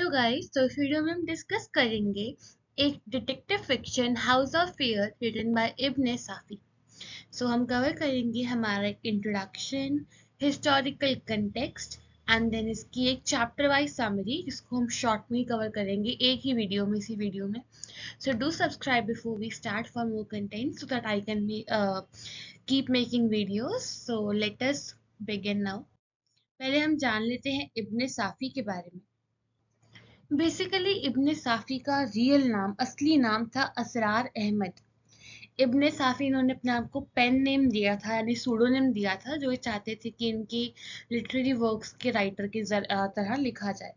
Hello guys. तो इस video में हम डिस्कस करेंगे एक detective fiction house of fear written by Ibne Safi. हम कवर करेंगे हमारा एक introduction, historical context and then इसकी एक चैप्टर वाइज समरी जिसको हम शॉर्ट में ही कवर करेंगे एक ही वीडियो में, इसी वीडियो में। Do subscribe before we start for more content so that I can keep making videos. Let us begin now. पहले हम जान लेते हैं इब्ने साफी के बारे में। बेसिकली इब्ने साफी का रियल नाम, असली नाम था असरार अहमद। इब्ने साफी इन्होंने अपने आप को पेन नेम दिया था, यानी सूडोनेम दिया था, जो ये चाहते थे कि इनकी लिटरेरी वर्क्स के राइटर की तरह लिखा जाए।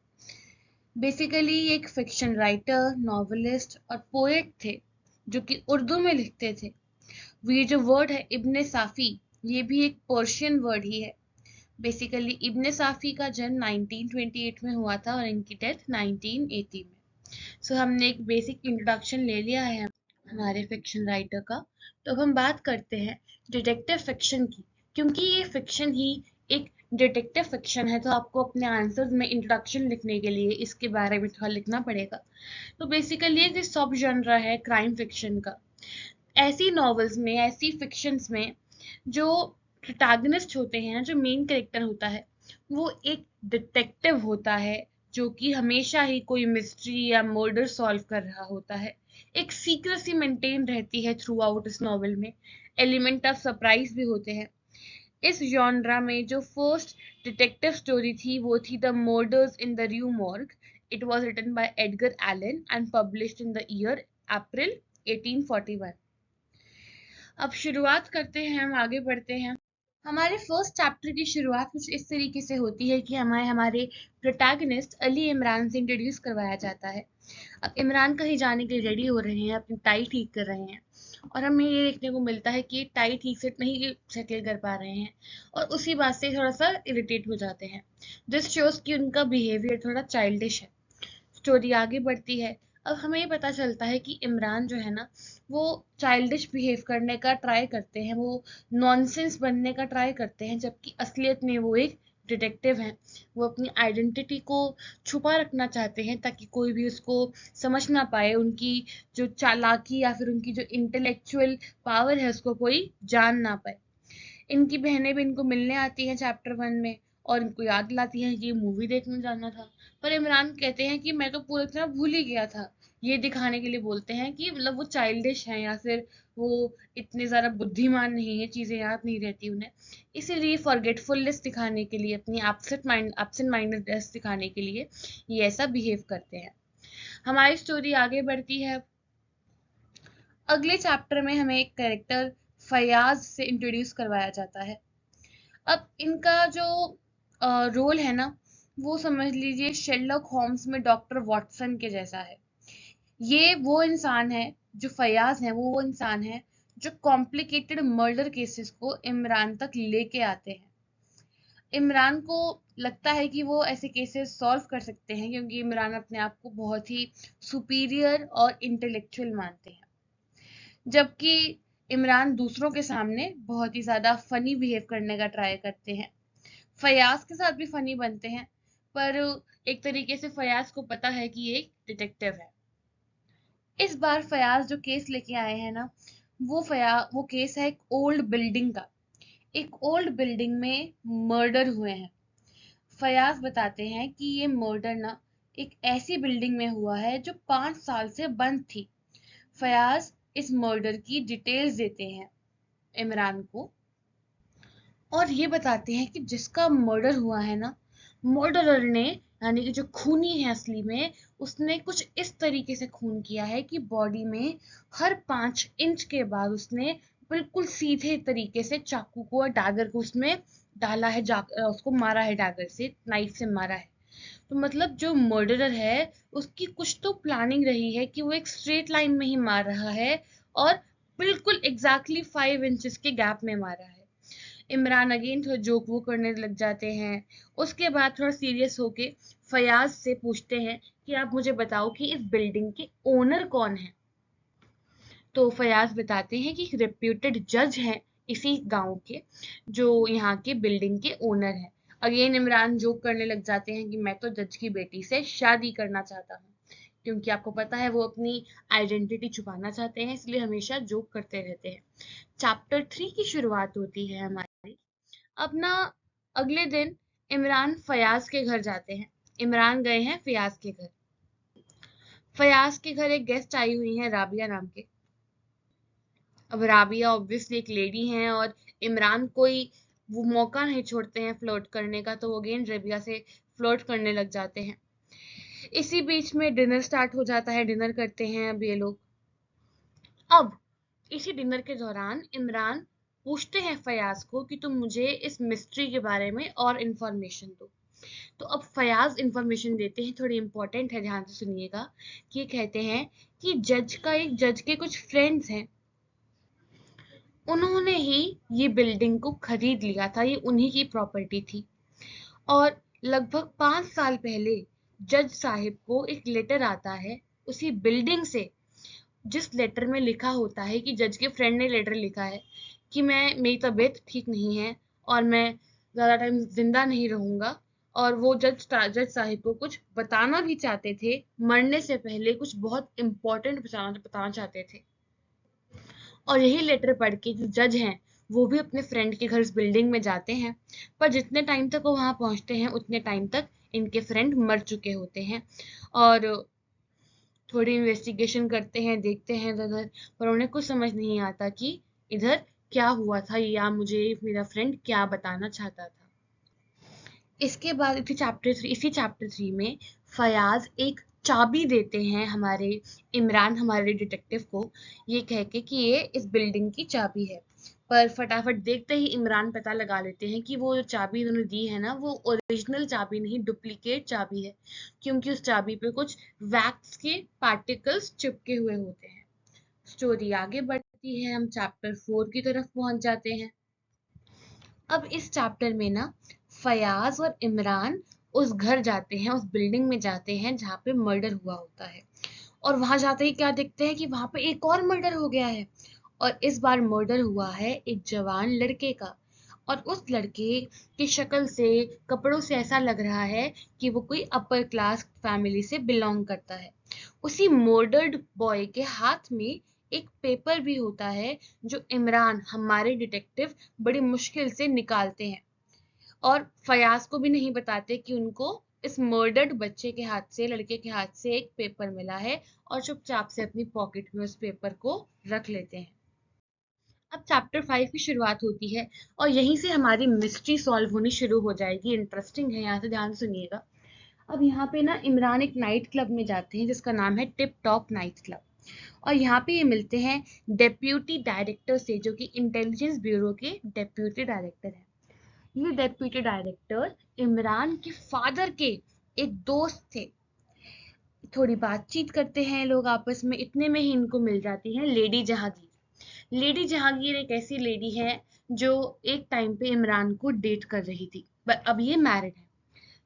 बेसिकली एक फिक्शन राइटर, नॉवेलिस्ट और पोएट थे जो कि उर्दू में लिखते थे। ये जो वर्ड है इब्ने साफी, ये भी एक पर्शियन वर्ड ही है। बेसिकली इब्ने साफी का जन्म 1928 में हुआ था और इनकी डेथ 1980 में। हमने एक बेसिक इंट्रोडक्शन ले लिया है हमारे फिक्शन राइटर का। तो अब हम बात करते हैं डिटेक्टिव फिक्शन की। क्योंकि ये फिक्शन ही एक डिटेक्टिव फिक्शन है तो आपको अपने आंसर्स में इंट्रोडक्शन लिखने के लिए इसके बारे में थोड़ा लिखना पड़ेगा। तो बेसिकली एक सब जॉनरा है क्राइम फिक्शन का। ऐसी नॉवेल्स में, ऐसी फिक्शंस में जो प्रोटैगनिस्ट होते हैं, जो मेन कैरेक्टर होता है, वो एक डिटेक्टिव होता है जो कि हमेशा ही कोई मिस्ट्री या मर्डर सॉल्व कर रहा होता है। एक सीक्रेसी मेंटेन रहती है थ्रू आउट इस नॉवेल में। एलिमेंट ऑफ सरप्राइज भी होते हैं। इस जॉनरा में जो फर्स्ट डिटेक्टिव स्टोरी थी वो थी the murders in the Rue Morgue. It was written by Edgar Allan and published in the year April 1841। अब शुरुआत करते हैं, हम आगे बढ़ते हैं। हमारे फर्स्ट चैप्टर की शुरुआत कुछ इस तरीके से होती है कि हमें हमारे प्रोटैगनिस्ट अली इमरान से इंट्रोड्यूस करवाया जाता है। अब इमरान कहीं जाने के लिए रेडी हो रहे हैं, अपनी टाई ठीक कर रहे हैं और हमें ये देखने को मिलता है कि टाई ठीक से नहीं सेटल कर पा रहे हैं और उसी बात से थोड़ा सा इरिटेट हो जाते हैं। दिस शोज कि उनका बिहेवियर थोड़ा चाइल्डिश है। स्टोरी आगे बढ़ती है। अब हमें ये पता चलता है कि इमरान जो है ना, वो चाइल्डिश बिहेव करने का ट्राई करते हैं, वो नॉनसेंस बनने का ट्राई करते हैं, जबकि असलियत में वो एक डिटेक्टिव हैं। वो अपनी आइडेंटिटी को छुपा रखना चाहते हैं ताकि कोई भी उसको समझ ना पाए। उनकी जो चालाकी या फिर उनकी जो इंटेलेक्चुअल पावर है उसको कोई जान ना पाए। इनकी बहनें भी इनको मिलने आती हैं चैप्टर 1 में और इनको याद दिलाती हैं कि ये मूवी देखने जाना था। पर इमरान कहते हैं कि मैं तो पूरी तरह भूल ही गया था। ये दिखाने के लिए बोलते हैं कि मतलब वो चाइल्डिश हैं या फिर वो इतने ज़्यादा बुद्धिमान नहीं है, चीज़ें याद नहीं रहती उन्हें। इसीलिए फॉरगेटफुलनेस दिखाने के लिए, अपनी एब्सेंट माइंडेडनेस दिखाने के लिए ये ऐसा बिहेव करते हैं। हमारी स्टोरी आगे बढ़ती है। अगले चैप्टर में हमें एक कैरेक्टर फयाज से इंट्रोड्यूस करवाया जाता है। अब इनका जो रोल है ना, वो समझ लीजिए शेरलॉक होम्स में डॉक्टर वॉटसन के जैसा है। ये वो इंसान है, जो फयाज है वो इंसान है जो कॉम्प्लिकेटेड मर्डर केसेस को इमरान तक लेके आते हैं। इमरान को लगता है कि वो ऐसे केसेस सॉल्व कर सकते हैं क्योंकि इमरान अपने आप को बहुत ही सुपीरियर और इंटेलेक्चुअल मानते हैं, जबकि इमरान दूसरों के सामने बहुत ही ज्यादा फनी बिहेव करने का ट्राई करते हैं। फयाज के साथ भी फनी बनते हैं, पर एक तरीके से फयाज को पता है कि ये एक डिटेक्टिव है। इस बार फयाज जो केस लेके आए हैं ना, वो केस है एक ओल्ड बिल्डिंग का। एक ओल्ड बिल्डिंग में मर्डर हुए हैं। फयाज बताते हैं कि ये मर्डर ना एक ऐसी बिल्डिंग में हुआ है जो 5 साल से बंद थी। फयाज इस मर्डर की डिटेल्स देते हैं इमरान को और ये बताते हैं कि जिसका मर्डर हुआ है ना, मर्डरर ने, यानी कि जो खूनी है असली में, उसने कुछ इस तरीके से खून किया है कि बॉडी में हर 5 इंच के बाद उसने बिल्कुल सीधे तरीके से चाकू को और डैगर को उसमें डाला है, उसको मारा है, डैगर से, नाइफ से मारा है। तो मतलब जो मर्डरर है उसकी कुछ तो प्लानिंग रही है कि वो एक स्ट्रेट लाइन में ही मार रहा है और बिल्कुल एग्जैक्टली 5 इंचेस के गैप में मारा है। इमरान अगेन थोड़ा जोक वो करने लग जाते हैं। उसके बाद थोड़ा सीरियस होके फयाज से पूछते हैं कि आप मुझे बताओ कि इस बिल्डिंग के ओनर कौन है। तो फयाज बताते हैं कि एक रेप्यूटेड जज हैं इसी गांव के, जो यहाँ के बिल्डिंग के ओनर हैं। अगेन इमरान जोक करने लग जाते हैं कि मैं तो जज की बेटी से शादी करना चाहता हूँ, क्योंकि आपको पता है वो अपनी आइडेंटिटी छुपाना चाहते हैं, इसलिए हमेशा जोक करते रहते हैं। चैप्टर 3 की शुरुआत होती है हमारी। अब ना अगले दिन इमरान फयाज के घर जाते हैं। इमरान गए हैं फयाज के घर। फयाज के घर एक गेस्ट आई हुई है राबिया नाम के। अब राबिया ऑब्वियसली एक लेडी हैं और इमरान कोई वो मौका नहीं छोड़ते हैं फ्लर्ट करने का, तो वो अगेन रबिया से फ्लर्ट करने लग जाते हैं। इसी बीच में डिनर स्टार्ट हो जाता है, डिनर करते हैं अब ये लोग। अब इसी डिनर के दौरान इमरान पूछते हैं फयाज को कि तुम मुझे इस मिस्ट्री के बारे में और इंफॉर्मेशन दो। तो अब फयाज इंफॉर्मेशन देते हैं, थोड़ी इंपॉर्टेंट है, ध्यान से सुनिएगा। कि ये कहते हैं कि जज के कुछ फ्रेंड्स हैं, उन्होंने ही ये बिल्डिंग को खरीद लिया था, ये उन्हीं की प्रॉपर्टी थी। और लगभग 5 साल पहले जज साहिब को एक लेटर आता है उसी बिल्डिंग से, जिस लेटर में लिखा होता है कि जज के फ्रेंड ने लेटर लिखा है कि मेरी तबीयत ठीक नहीं है और मैं ज़्यादा टाइम जिंदा नहीं रहूंगा। और वो जज साहिब को कुछ बताना भी चाहते थे, मरने से पहले कुछ बहुत इम्पोर्टेंट बताना चाहते थे। और यही लेटर पढ़ के जो जज हैं वो भी अपने फ्रेंड के घर उस बिल्डिंग में जाते हैं, पर जितने टाइम तक वो वहां पहुंचते हैं उतने टाइम तक इनके फ्रेंड मर चुके होते हैं। और थोड़ी इन्वेस्टिगेशन करते हैं, देखते हैं इधर, पर उन्हें कुछ समझ नहीं आता कि इधर क्या हुआ था या मुझे मेरा फ्रेंड क्या बताना चाहता था। इसके बाद इसी चैप्टर 3 में फयाज एक चाबी देते हैं हमारे डिटेक्टिव को, ये कह के कि ये इस बिल्डिंग की चाबी है। पर फटाफट देखते ही इमरान पता लगा लेते हैं कि वो जो चाबी उन्होंने दी है ना, वो ओरिजिनल चाबी नहीं, डुप्लीकेट चाबी है, क्योंकि उस चाबी पे कुछ वैक्स के पार्टिकल्स चिपके हुए होते हैं। स्टोरी आगे बढ़ती है, हम चैप्टर 4 की तरफ पहुंच जाते हैं। अब इस चैप्टर में ना फयाज और इमरान उस घर जाते हैं, उस बिल्डिंग में जाते हैं जहाँ पे मर्डर हुआ होता है। और वहां जाते ही क्या देखते हैं कि वहां पे एक और मर्डर हो गया है। और इस बार मर्डर हुआ है एक जवान लड़के का। और उस लड़के की शक्ल से, कपड़ों से ऐसा लग रहा है कि वो कोई अपर क्लास फैमिली से बिलोंग करता है। उसी मर्डर्ड बॉय के हाथ में एक पेपर भी होता है, जो इमरान हमारे डिटेक्टिव बड़ी मुश्किल से निकालते हैं और फयाज को भी नहीं बताते कि उनको इस मर्डर्ड बच्चे के हाथ से, लड़के के हाथ से एक पेपर मिला है, और चुपचाप से अपनी पॉकेट में उस पेपर को रख लेते हैं। अब चैप्टर 5 की शुरुआत होती है और यहीं से हमारी मिस्ट्री सॉल्व होनी शुरू हो जाएगी। इंटरेस्टिंग है, यहाँ से ध्यान सुनिएगा। अब यहाँ पे ना इमरान एक नाइट क्लब में जाते हैं जिसका नाम है टिप टॉप नाइट क्लब। और यहाँ पे ये मिलते हैं डेप्यूटी डायरेक्टर से, जो कि इंटेलिजेंस ब्यूरो के डेप्यूटी डायरेक्टर हैं। ये डेप्यूटी डायरेक्टर इमरान के फादर के एक दोस्त थे। थोड़ी बातचीत करते हैं लोग आपस में, इतने में ही इनको मिल जाती है लेडी जहांगीर। लेडी जहांगीर एक ऐसी लेडी है जो एक टाइम पे इमरान को डेट कर रही थी, पर अब ये मैरिड है।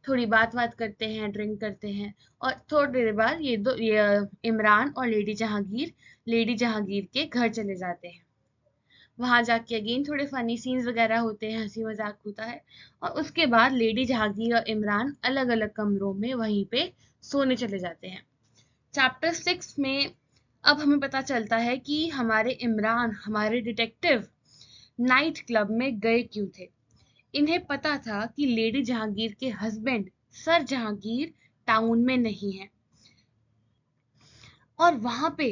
थोड़ी बात करते हैं, ड्रिंक करते हैं, और थोड़ी देर बाद ये इमरान और लेडी जहांगीर के घर चले जाते हैं। वहां जाके अगेन थोड़े फनी सीन्स वगैरह होते हैं, हंसी मजाक होता है। और उसके बाद लेडी जहांगीर और इमरान अलग अलग कमरों में वहीं पे सोने चले जाते हैं। चैप्टर 6 में अब हमें पता चलता है कि हमारे डिटेक्टिव नाइट क्लब में गए क्यों थे। इन्हें पता था कि लेडी जहांगीर के हस्बैंड सर जहांगीर टाउन में नहीं है, और वहां पे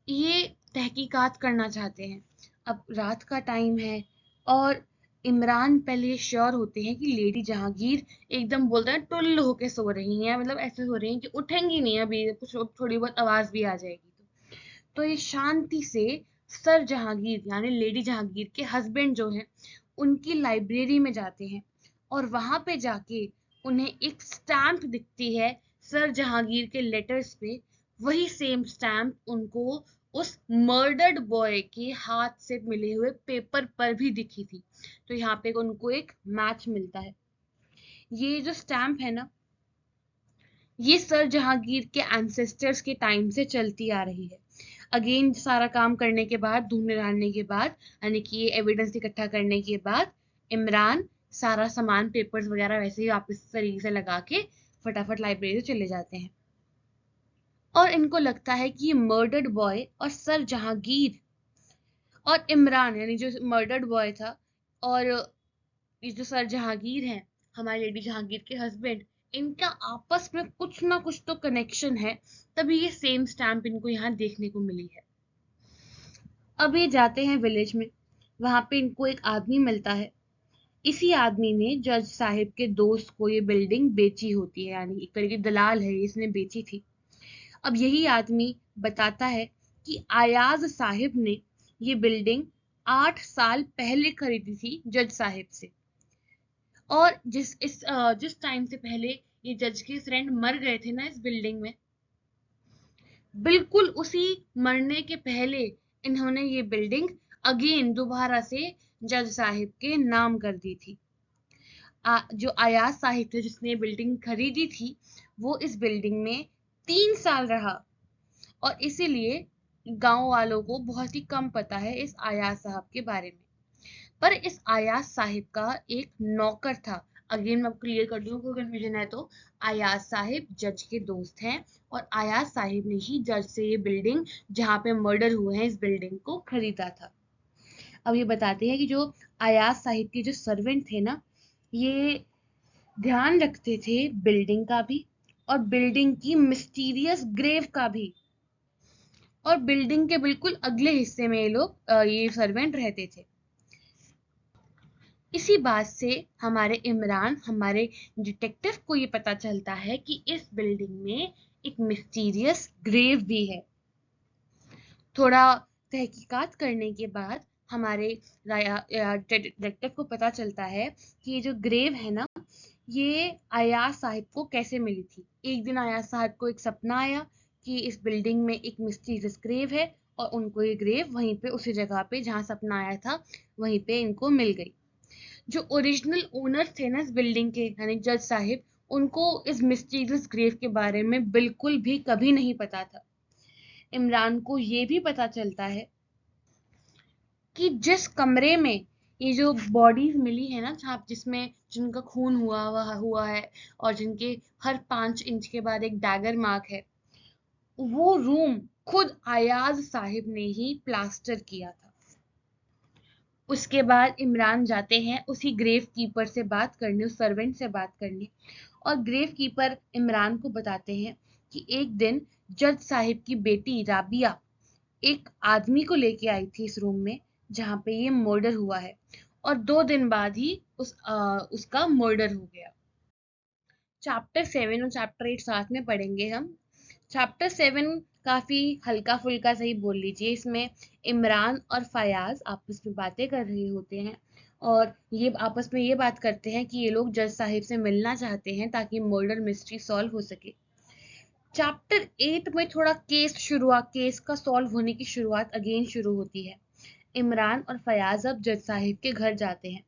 ये तहकीकात करना चाहते हैं। अब रात का टाइम है और इमरान पहले श्योर होते हैं कि लेडी जहांगीर एकदम बोलते हैं टुल्ल होके सो रही हैं, मतलब ऐसे सो रही हैं कि उठेंगी नहीं, अभी कुछ थोड़ी बहुत आवाज भी आ जाएगी तो ये शांति से सर जहांगीर यानी लेडी जहांगीर के हस्बैंड जो हैं उनकी लाइब्रेरी में जाते हैं। और वहां पे जाके उन्हें एक स्टैम्प दिखती है सर जहांगीर के लेटर्स पे। वही सेम स्टैम्प उनको उस मर्डर्ड बॉय के हाथ से मिले हुए पेपर पर भी दिखी थी। तो यहाँ पे उनको एक मैच मिलता है। ये जो स्टैम्प है ना, ये सर जहांगीर के एंसेस्टर्स के टाइम से चलती आ रही है। अगेन सारा काम करने के बाद, ढूंढने ढांडने के बाद, यानी कि ये एविडेंस इकट्ठा करने के बाद, इमरान सारा सामान पेपर्स वगैरह वैसे ही वापस तरीके से लगा के फटाफट लाइब्रेरी चले जाते हैं। और इनको लगता है कि ये मर्डर्ड बॉय और सर जहांगीर और इमरान यानी जो मर्डर्ड बॉय था और ये जो सर जहांगीर हैं, हमारी लेडी जहांगीर के हस्बैंड, इनका आपस में कुछ ना कुछ तो कनेक्शन है, तभी ये सेम स्टैम्प इनको यहाँ देखने को मिली है। अब ये जाते हैं विलेज में, वहां पे इनको एक आदमी मिलता है। इसी आदमी ने जज साहिब के दोस्त को ये बिल्डिंग बेची होती है, यानी एक तरीके दलाल है, इसने बेची थी। अब यही आदमी बताता है कि अयाज साहिब ने ये बिल्डिंग 8 साल पहले खरीदी थी जज साहिब से। और जिस टाइम से पहले ये जज के फ्रेंड मर गए थे ना इस बिल्डिंग में, बिल्कुल उसी मरने के पहले इन्होंने ये बिल्डिंग अगेन दोबारा से जज साहिब के नाम कर दी थी। जो अयाज साहिब थे जिसने बिल्डिंग खरीदी थी, वो इस बिल्डिंग में 3 साल रहा और इसीलिए गांव वालों को बहुत ही कम पता है इस अयाज साहब के बारे में। पर इस अयाज साहिब का एक नौकर था। अगेन मैं क्लियर कर दूं, कोई कंफ्यूजन है तो, अयाज साहिब जज के दोस्त हैं और अयाज साहिब ने ही जज से ये बिल्डिंग जहां पे मर्डर हुए हैं इस बिल्डिंग को खरीदा था। अब ये बताते हैं कि जो अयाज साहिब के जो सर्वेंट थे ना, ये ध्यान रखते थे बिल्डिंग का भी और बिल्डिंग की मिस्टीरियस ग्रेव का भी। और बिल्डिंग के बिल्कुल अगले हिस्से में ये सर्वेंट रहते थे। इसी बात से हमारे डिटेक्टिव को ये पता चलता है कि इस बिल्डिंग में एक मिस्टीरियस ग्रेव भी है। थोड़ा तहकीकात करने के बाद हमारे डिटेक्टिव को पता चलता है कि ये जो ग्रेव है ना, ये अयाज साहिब को कैसे मिली थी। एक दिन अयाज साहिब को एक सपना आया कि इस बिल्डिंग में एक मिस्टीरियस ग्रेव है और उनको ये ग्रेव वहीं पे उसी जगह पे जहाँ सपना आया था वहीं पे इनको मिल गई। जो ओरिजिनल ओनर्स थे ना इस बिल्डिंग के, यानी जज साहिब, उनको इस मिस्टीरियस ग्रेव के बारे में बिल्कुल भी कभी नहीं पता था। इमरान को ये भी पता चलता है कि जिस कमरे में ये जो बॉडीज मिली है ना, जहाँ जिसमें जिनका खून हुआ है और जिनके हर 5 इंच के बाद एक डैगर मार्क है, वो रूम खुद अयाज साहिब ने ही प्लास्टर किया था। उसके बाद इमरान जाते हैं उसी ग्रेव कीपर से बात करने, उस सर्वेंट से बात करने, और ग्रेव कीपर इमरान को बताते हैं कि एक दिन जज साहिब की बेटी राबिया एक आदमी को लेके आई थी इस रूम में जहां पे ये मर्डर हुआ है और 2 दिन बाद ही उसका मर्डर हो गया। चैप्टर 7 और चैप्टर 8 साथ में पढ़ेंगे हम। चैप्टर 7 काफी हल्का फुल्का सही बोल लीजिए। इसमें इमरान और फयाज आपस में बातें कर रहे होते हैं और ये आपस में ये बात करते हैं कि ये लोग जज साहिब से मिलना चाहते हैं ताकि मर्डर मिस्ट्री सॉल्व हो सके। चैप्टर 8 में थोड़ा केस का सॉल्व होने की शुरुआत अगेन शुरू होती है। इमरान और फयाज अब जज साहिब के घर जाते हैं।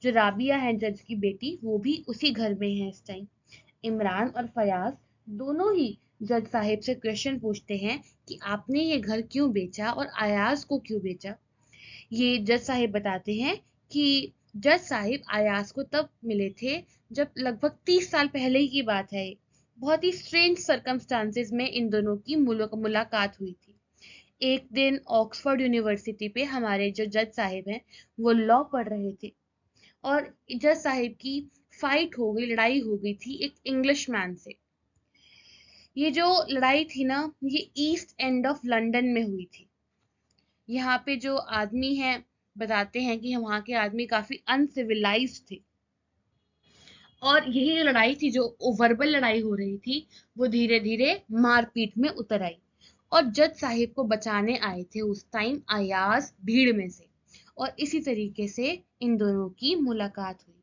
जो राबिया है जज की बेटी, वो भी उसी घर में है इस टाइम। इमरान और फयाज दोनों ही जज साहिब से क्वेश्चन पूछते हैं कि आपने ये घर क्यों बेचा और अयाज को क्यों बेचा। ये जज साहिब बताते हैं कि जज साहिब अयाज को तब मिले थे जब लगभग 30 साल पहले ही की बात है। बहुत ही स्ट्रेंज सर्कमस्टांसेस में इन दोनों की मुलाकात हुई थी। एक दिन ऑक्सफोर्ड यूनिवर्सिटी पे हमारे जो जज साहिब हैं वो लॉ पढ़ रहे थे और जज साहिब की लड़ाई हो गई थी एक इंग्लिश मैन से। ये जो लड़ाई थी ना, ये ईस्ट एंड ऑफ लंदन में हुई थी। यहाँ पे जो आदमी हैं बताते हैं कि वहाँ के आदमी काफी अनसिविलाइज्ड थे और यही जो लड़ाई थी, जो वर्बल लड़ाई हो रही थी, वो धीरे धीरे मारपीट में उतर आई और जज साहिब को बचाने आए थे उस टाइम अयाज भीड़ में से, और इसी तरीके से इन दोनों की मुलाकात हुई।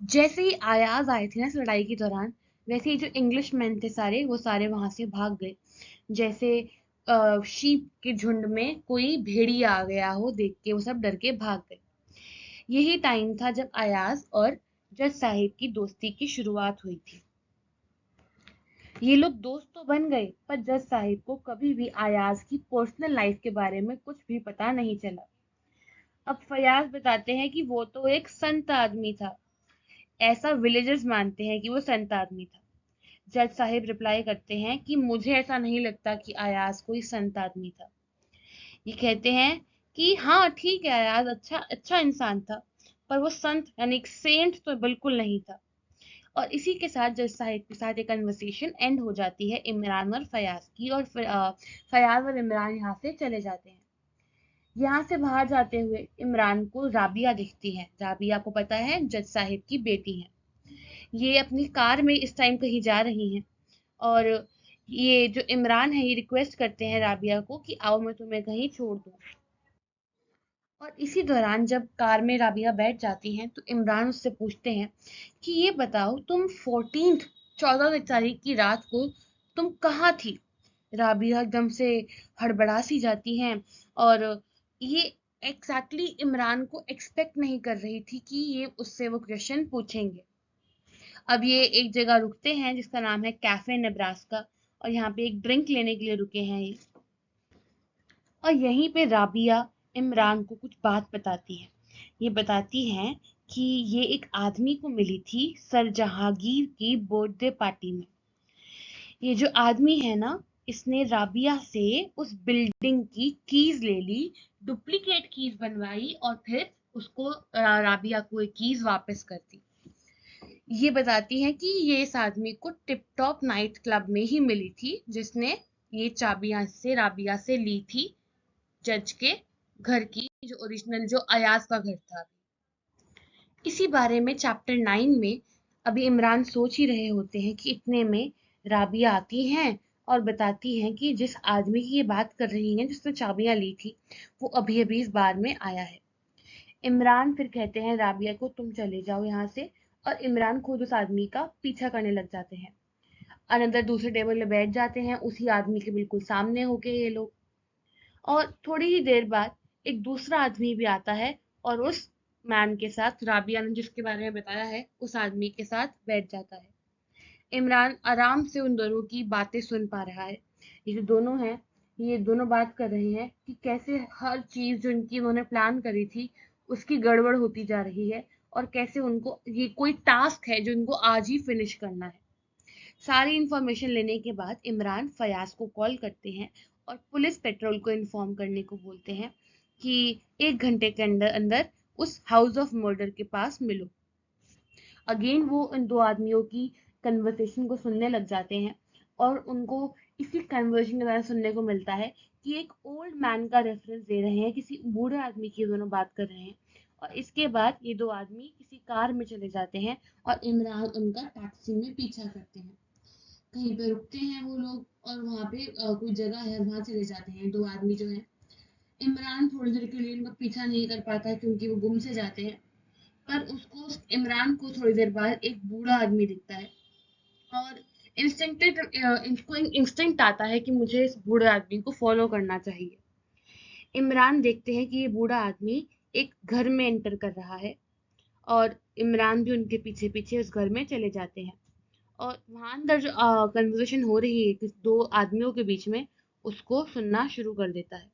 जैसे ही अयाज आए थे ना इस लड़ाई के दौरान, वैसे ही जो इंग्लिश मैन थे सारे, वो सारे वहां से भाग गए। जैसे शीप के झुंड में कोई भेड़िया आ गया हो देख के, वो सब डर के भाग गए। यही टाइम था जब अयाज और जज साहिब की दोस्ती की शुरुआत हुई थी। ये लोग दोस्त तो बन गए, पर जज साहिब को कभी भी अयाज की पर्सनल लाइफ के बारे में कुछ भी पता नहीं चला। अब फयाज बताते हैं कि वो तो एक संत आदमी था, ऐसा विलेजर्स मानते हैं कि वो संत आदमी था। जज साहिब रिप्लाई करते हैं कि मुझे ऐसा नहीं लगता कि अयाज कोई संत आदमी था। ये कहते हैं कि हाँ ठीक है, अयाज अच्छा अच्छा इंसान था, पर वो संत यानी एक सेंट तो बिल्कुल नहीं था। और इसी के साथ जज साहिब के साथ ये कन्वर्सेशन एंड हो जाती है इमरान और फयाज की, और फिर फयाज और इमरान यहाँ से चले जाते हैं। यहाँ से बाहर जाते हुए इमरान को राबिया दिखती है। राबिया को पता है जज साहिब की बेटी है। ये अपनी कार में इस टाइम कहीं जा रही हैं, और ये जो इमरान है ये रिक्वेस्ट करते हैं राबिया को कि आओ मैं तुम्हें कहीं छोड़ दूँ। और इसी दौरान जब कार में राबिया बैठ जाती हैं तो इमरान उससे पूछते हैं कि ये बताओ तुम 14th 14 तारीख की रात को तुम कहाँ थी। राबिया एकदम से हड़बड़ा सी जाती हैं, और ये एग्जैक्टली इमरान को एक्सपेक्ट नहीं कर रही थी कि ये उससे वो क्वेश्चन पूछेंगे। अब ये एक जगह रुकते हैं जिसका नाम है कैफे नेब्रास्का, और यहाँ पे एक ड्रिंक लेने के लिए रुके हैं ये। और यहीं पे राबिया इमरान को कुछ बात बताती है। ये बताती हैं कि ये एक आदमी को मिली थी सर जहांगीर की बर्थडे पार्टी में। ये जो आदमी है ना, इसने राबिया से उस बिल्डिंग की कीज ले ली, डुप्लीकेट कीज बनवाई, और फिर उसको राबिया को ये कीज वापस कर दी। ये बताती हैं कि ये इस आदमी को टिप टॉप नाइट क्लब में ही मिली थी, जिसने ये चाबियां से राबिया से ली थी, जज के घर की, जो ओरिजिनल जो अयाज का घर था। इसी बारे में चैप्टर 9 में अभी इमरान सोच ही रहे होते हैं कि इतने में राबिया आती हैं और बताती हैं कि जिस आदमी की ये बात कर रही हैं जिसने चाबियां ली थी, वो अभी अभी इस बार में आया है। इमरान फिर कहते हैं राबिया को तुम चले जाओ यहाँ से, और इमरान खुद उस आदमी का पीछा करने लग जाते हैं। अनदर दूसरे टेबल में बैठ जाते हैं उसी आदमी के बिल्कुल सामने होके ये लोग। और थोड़ी ही देर बाद एक दूसरा आदमी भी आता है, और उस मैन के साथ राबिया ने जिसके बारे में बताया है उस आदमी के साथ बैठ जाता है। इमरान आराम से उन दोनों की बातें सुन पा रहा है। ये जो दोनों हैं, ये दोनों बात कर रहे हैं कि कैसे हर चीज जो इनकी उन्होंने प्लान करी थी उसकी गड़बड़ होती जा रही है, और कैसे उनको ये कोई टास्क है जो इनको आज ही फिनिश करना है। सारी इंफॉर्मेशन लेने के बाद इमरान फयाज को कॉल करते हैं और पुलिस पेट्रोल को इन्फॉर्म करने को बोलते हैं कि 1 घंटे के अंदर अंदर उस हाउस ऑफ मर्डर के पास मिलो। अगेन वो इन दो आदमियों की कन्वर्सेशन को सुनने लग जाते हैं, और उनको इसी कन्वर्सेशन के दौरान सुनने को मिलता है कि एक ओल्ड मैन का रेफरेंस दे रहे हैं, किसी बूढ़े आदमी की दोनों बात कर रहे हैं। और इसके बाद ये दो आदमी किसी कार में चले जाते हैं, और इमरान उनका टैक्सी में पीछा करते हैं। कहीं पे रुकते हैं वो लोग, और वहां पे कोई जगह है वहां चले जाते हैं दो आदमी जो है। इमरान थोड़ी देर के लिए इनका पीछा नहीं कर पाता है क्योंकि वो गुम से जाते हैं, पर उसको इमरान को थोड़ी देर बाद एक बूढ़ा आदमी दिखता है, और इंस्टिंक्ट इसको इंस्टिंक्ट आता है कि मुझे इस बूढ़े आदमी को फॉलो करना चाहिए। इमरान देखते हैं कि ये बूढ़ा आदमी एक घर में एंटर कर रहा है, और इमरान भी उनके पीछे पीछे उस घर में चले जाते हैं। और वहां अंदर जो कन्वर्सेशन हो रही है किस दो आदमियों के बीच में, उसको सुनना शुरू कर देता है।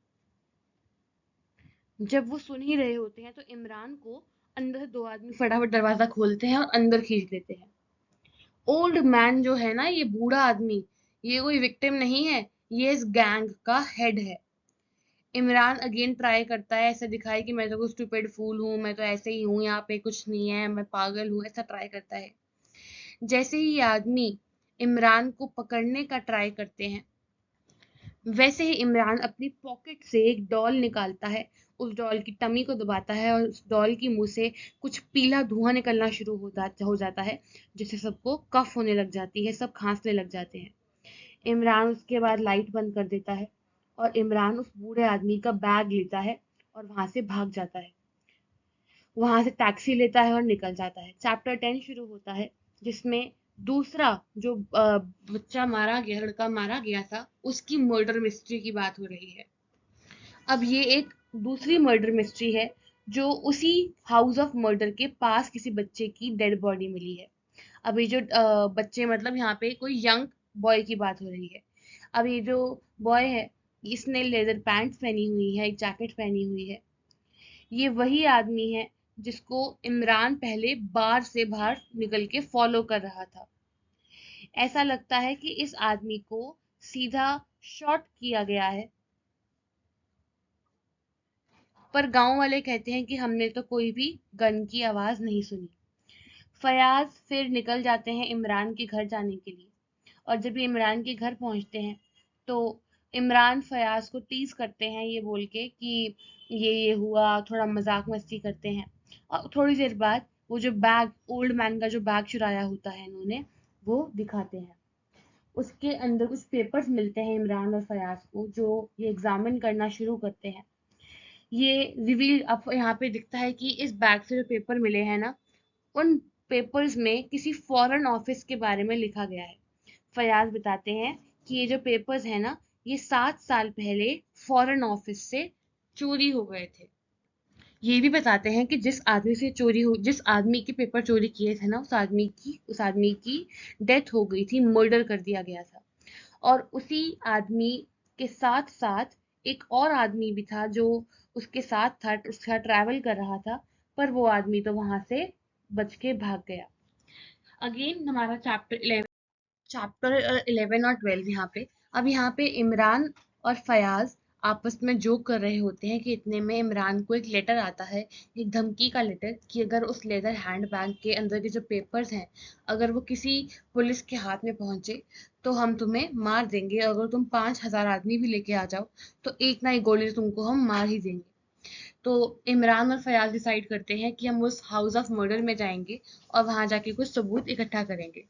जब वो सुन ही रहे होते हैं तो इमरान को अंदर से दो आदमी फटाफट दरवाजा खोलते हैं और अंदर खींच लेते हैं। ओल्ड मैन जो है ना, ये बूढ़ा आदमी, ये कोई विक्टिम नहीं है, ये इस गैंग का हेड है। इमरान अगेन ट्राई करता है ऐसे दिखाए कि मैं तो कोई स्टूपिड फूल हूँ, मैं तो ऐसे ही हूँ, यहाँ पे कुछ नहीं है, मैं पागल हूँ, ऐसा ट्राई करता है। जैसे ही ये आदमी इमरान को पकड़ने का ट्राई करते हैं, वैसे ही इमरान अपनी पॉकेट से एक डॉल निकालता है, उस डॉल की टमी को दबाता है, और उस डॉल की मुंह से कुछ पीला धुआं निकलना शुरू हो जाता है, जिससे सबको कफ होने लग जाती है, सब खांसने लग जाते हैं। इमरान उसके बाद लाइट बंद कर देता है, और इमरान उस बूढ़े आदमी का बैग लेता है और वहां से भाग जाता है। वहां से टैक्सी लेता है और निकल जाता है। चैप्टर 10 शुरू होता है, जिसमें दूसरा जो बच्चा मारा गया, लड़का मारा गया था, उसकी मर्डर मिस्ट्री की बात हो रही है। अब ये एक दूसरी मर्डर मिस्ट्री है, जो उसी हाउस ऑफ मर्डर के पास किसी बच्चे की डेड बॉडी मिली है। अभी जो बच्चे मतलब यहाँ पे कोई यंग बॉय की बात हो रही है। अब ये जो बॉय है, इसने लेदर पैंट्स पहनी हुई है, एक जैकेट पहनी हुई है। ये वही आदमी है जिसको इमरान पहले बार से बाहर निकल के फॉलो कर रहा था। ऐसा लगता है कि इस आदमी को सीधा शॉट किया गया है, पर गांव वाले कहते हैं कि हमने तो कोई भी गन की आवाज नहीं सुनी। फयाज फिर निकल जाते हैं इमरान के घर जाने के लिए, और जब ये इमरान के घर पहुंचते हैं तो इमरान फयाज को टीज करते हैं ये बोल के कि ये हुआ, थोड़ा मजाक मस्ती करते हैं। और थोड़ी देर बाद वो जो बैग, ओल्ड मैन का जो बैग चुराया होता है इन्होंने, वो दिखाते हैं। उसके अंदर कुछ पेपर्स मिलते हैं इमरान और फयाज को, जो ये एग्जामिन करना शुरू करते हैं। ये रिवील अब यहाँ पे दिखता है कि इस बैग से जो पेपर मिले हैं ना, उन पेपर्स में किसी फॉरेन ऑफिस के बारे में लिखा गया है। फयाज बताते हैं कि ये जो पेपर्स है ना, ये 7 साल पहले फॉरेन ऑफिस से चोरी हो गए थे। ये भी बताते हैं कि जिस आदमी के पेपर चोरी किए थे ना, उस आदमी की डेथ हो गई थी, मर्डर कर दिया गया था। और उसी आदमी के साथ साथ एक और आदमी भी था जो उसके साथ ट्रैवल कर रहा था, पर वो आदमी तो वहां से बच के भाग गया। अगेन हमारा चैप्टर 11 और 12 यहाँ पे। अब यहाँ पे इमरान और फयाज आपस में जोक कर रहे होते हैं कि इतने में इमरान को एक लेटर आता है, एक धमकी का लेटर, कि अगर उस लेदर हैंड बैग के अंदर के जो पेपर्स हैं, अगर वो किसी पुलिस के हाथ में पहुंचे तो हम तुम्हें मार देंगे, और अगर तुम 5,000 आदमी भी लेके आ जाओ तो एक ना एक गोली से तुमको हम मार ही देंगे। तो इमरान और फयाज डिसाइड करते हैं कि हम उस हाउस ऑफ मर्डर में जाएंगे और वहां जाके कुछ सबूत इकट्ठा करेंगे।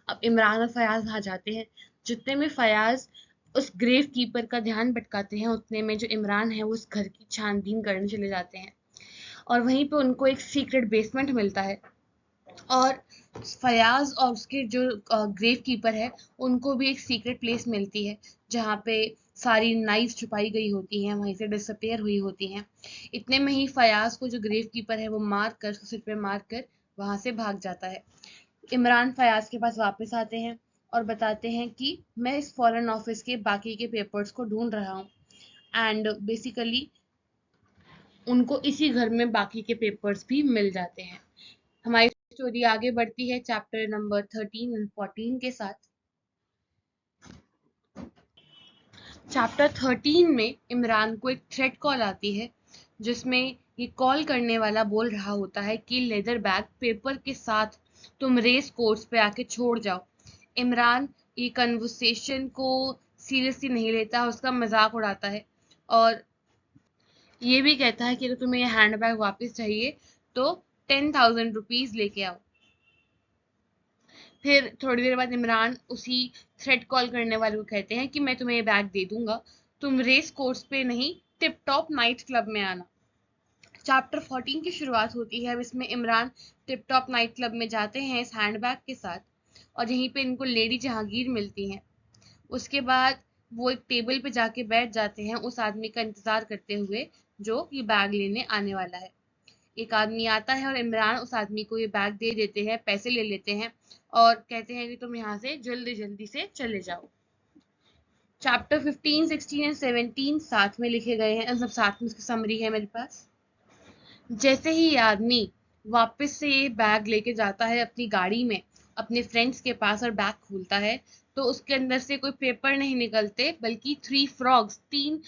अब इमरान और फयाज वहां जाते हैं। जितने में फयाज उस ग्रेव कीपर का ध्यान भटकाते हैं, उतने में जो इमरान है वो उस घर की छानबीन करने चले जाते हैं, और वहीं पे उनको एक सीक्रेट बेसमेंट मिलता है। और फयाज और उसके जो ग्रेव कीपर है, उनको भी एक सीक्रेट प्लेस मिलती है जहाँ पे सारी नाइफ छुपाई गई होती हैं, वहीं से डिसअपेयर हुई होती हैं। इतने में ही फयाज को जो ग्रेव कीपर है वो मार कर, सिर पे मार कर वहां से भाग जाता है। इमरान फयाज के पास वापस आते हैं और बताते हैं कि मैं इस फॉरेन ऑफिस के बाकी के पेपर्स को ढूंढ रहा हूँ, एंड बेसिकली उनको इसी घर में बाकी के पेपर्स भी मिल जाते हैं। हमारी स्टोरी आगे बढ़ती है चैप्टर नंबर 13 एंड 14 के साथ। चैप्टर 13 में इमरान को एक थ्रेट कॉल आती है, जिसमें ये कॉल करने वाला बोल रहा होता है कि लेदर बैग पेपर के साथ तुम रेस कोर्स पे आके छोड़ जाओ। इमरान ये कन्वर्सेशन को सीरियसली नहीं लेता, उसका मजाक उड़ाता है, और ये भी कहता है कि अगर तुम्हें ये हैंड बैग वापस चाहिए तो 10,000 रुपीज लेके आओ। फिर थोड़ी देर बाद इमरान उसी थ्रेड कॉल करने वाले को कहते हैं कि मैं तुम्हें ये बैग दे दूंगा, तुम रेस कोर्स पे नहीं, टिप टॉप नाइट क्लब में आना। चैप्टर 14 की शुरुआत होती है। अब इसमें Imran tip top night club में जाते हैं इस हैंडबैग के साथ, और यहीं पे इनको लेडी जहांगीर मिलती हैं। उसके बाद वो एक टेबल पे जाके बैठ जाते हैं उस आदमी का इंतजार करते हुए जो ये बैग लेने आने वाला है। एक आदमी आता है और इमरान उस आदमी को ये बैग दे देते हैं, पैसे ले लेते हैं और कहते हैं कि तुम यहाँ से जल्दी जल्दी से चले जाओ। चैप्टर 15, 16 एंड 17 साथ में लिखे गए हैं, मतलब साथ में उसकी समरी है मेरे पास। जैसे ही ये आदमी वापस से ये बैग लेके जाता है अपनी गाड़ी में अपने फ्रेंड्स के पास और बैग खोलता है, तो उसके अंदर से कोई पेपर नहीं निकलते, बल्कि तीन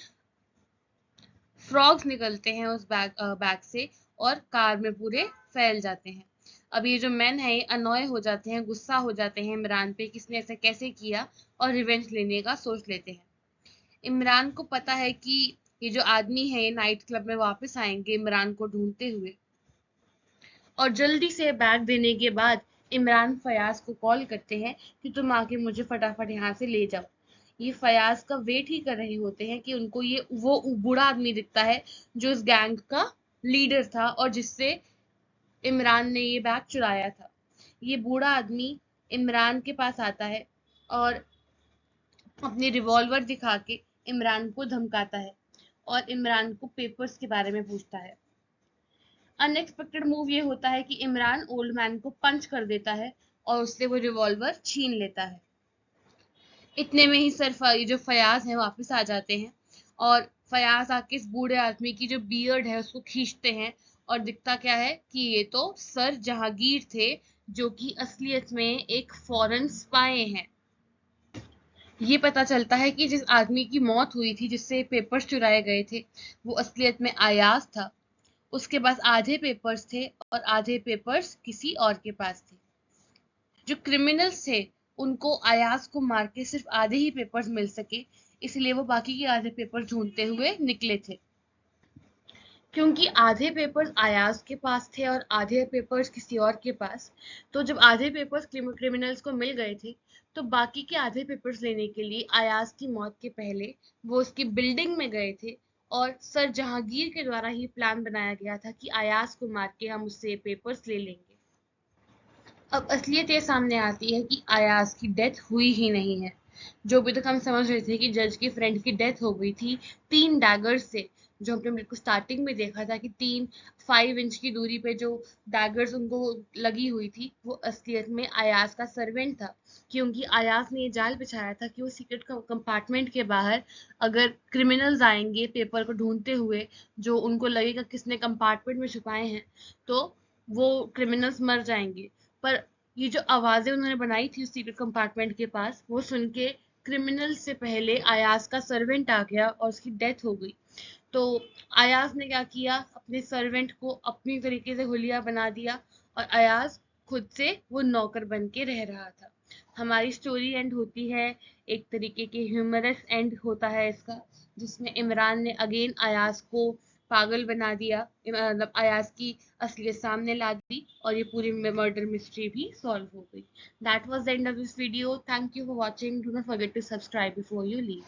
फ्रॉग्स निकलते हैं उस बैग से, और कार में पूरे फैल जाते हैं। अब ये जो मैन है ये अनॉय हो जाते हैं, गुस्सा हो जाते हैं इमरान पे, किसने ऐसा कैसे किया, और रिवेंज लेने का सोच लेते हैं। इमरान को पता है कि ये जो आदमी है ये नाइट क्लब में वापस आएंगे इमरान को ढूंढते हुए, और जल्दी से बैग देने के बाद इमरान फयाज को कॉल करते हैं कि तुम आके मुझे फटाफट यहाँ से ले जाओ। ये फयाज का वेट ही कर रहे होते हैं कि उनको ये वो बूढ़ा आदमी दिखता है जो इस गैंग का लीडर था और जिससे इमरान ने ये बैग चुराया था। ये बूढ़ा आदमी इमरान के पास आता है और अपनी रिवॉल्वर दिखा के इमरान को धमकाता है और इमरान को पेपर्स के बारे में पूछता है। अनएक्सपेक्टेड मूव ये होता है कि इमरान ओल्ड मैन को पंच कर देता है और उससे वो रिवॉल्वर छीन लेता है। इतने में ही सर जो फयाज है वापस आ जाते हैं, और फयाज आके इस बूढ़े आदमी की जो बियर्ड है उसको खींचते हैं और दिखता क्या है कि ये तो सर जहांगीर थे, जो कि असलियत में एक फॉरेन स्पाई हैं। ये पता चलता है कि जिस आदमी की मौत हुई थी, जिससे पेपर्स चुराए गए थे, वो असलियत में अयाज था। उसके पास आधे पेपर्स थे और आधे पेपर्स किसी और के पास थे। जो क्रिमिनल्स थे उनको अयाज को मार के सिर्फ आधे ही पेपर्स मिल सके, इसलिए वो बाकी के आधे पेपर्स ढूंढते हुए निकले थे। क्योंकि आधे पेपर्स अयाज के पास थे और आधे पेपर्स किसी और के पास, तो जब आधे पेपर्स क्रिमिनल्स को मिल गए थे, तो बाकी के आधे पेपर्स लेने के लिए अयाज की मौत के पहले वो उसकी बिल्डिंग में गए थे और सर जहांगीर के द्वारा ही प्लान बनाया गया था कि अयाज को मार के हम उससे पेपर्स ले लेंगे। अब असलियत ये सामने आती है कि अयाज की डेथ हुई ही नहीं है। जो अभी तक हम समझ रहे थे कि जज की फ्रेंड की डेथ हो गई थी 3 डैगर्स से, जो हमने बिल्कुल स्टार्टिंग में देखा था कि 5 इंच की दूरी पे जो डैगर्स उनको लगी हुई थी, वो असलियत में अयाज का सर्वेंट था। क्योंकि अयाज ने ये जाल बिछाया था कि वो सीक्रेट कंपार्टमेंट के बाहर अगर क्रिमिनल्स आएंगे पेपर को ढूंढते हुए, जो उनको लगेगा किसने कंपार्टमेंट में छुपाए हैं, तो वो क्रिमिनल्स मर जाएंगे। पर ये जो आवाजें उन्होंने बनाई थी उस सीक्रेट कंपार्टमेंट के पास, वो सुन के क्रिमिनल से पहले अयाज का सर्वेंट आ गया और उसकी डेथ हो गई। तो अयाज ने क्या किया, अपने सर्वेंट को अपनी तरीके से हुलिया बना दिया और अयाज खुद से वो नौकर बन के रह रहा था। हमारी स्टोरी एंड होती है, एक तरीके के ह्यूमरस एंड होता है इसका, जिसमें इमरान ने अगेन अयाज को पागल बना दिया, मतलब अयाज की असलियत सामने ला दी और ये पूरी मर्डर मिस्ट्री भी सॉल्व हो गई। That was the end of this video. Thank you for watching. Do not forget to subscribe before you leave.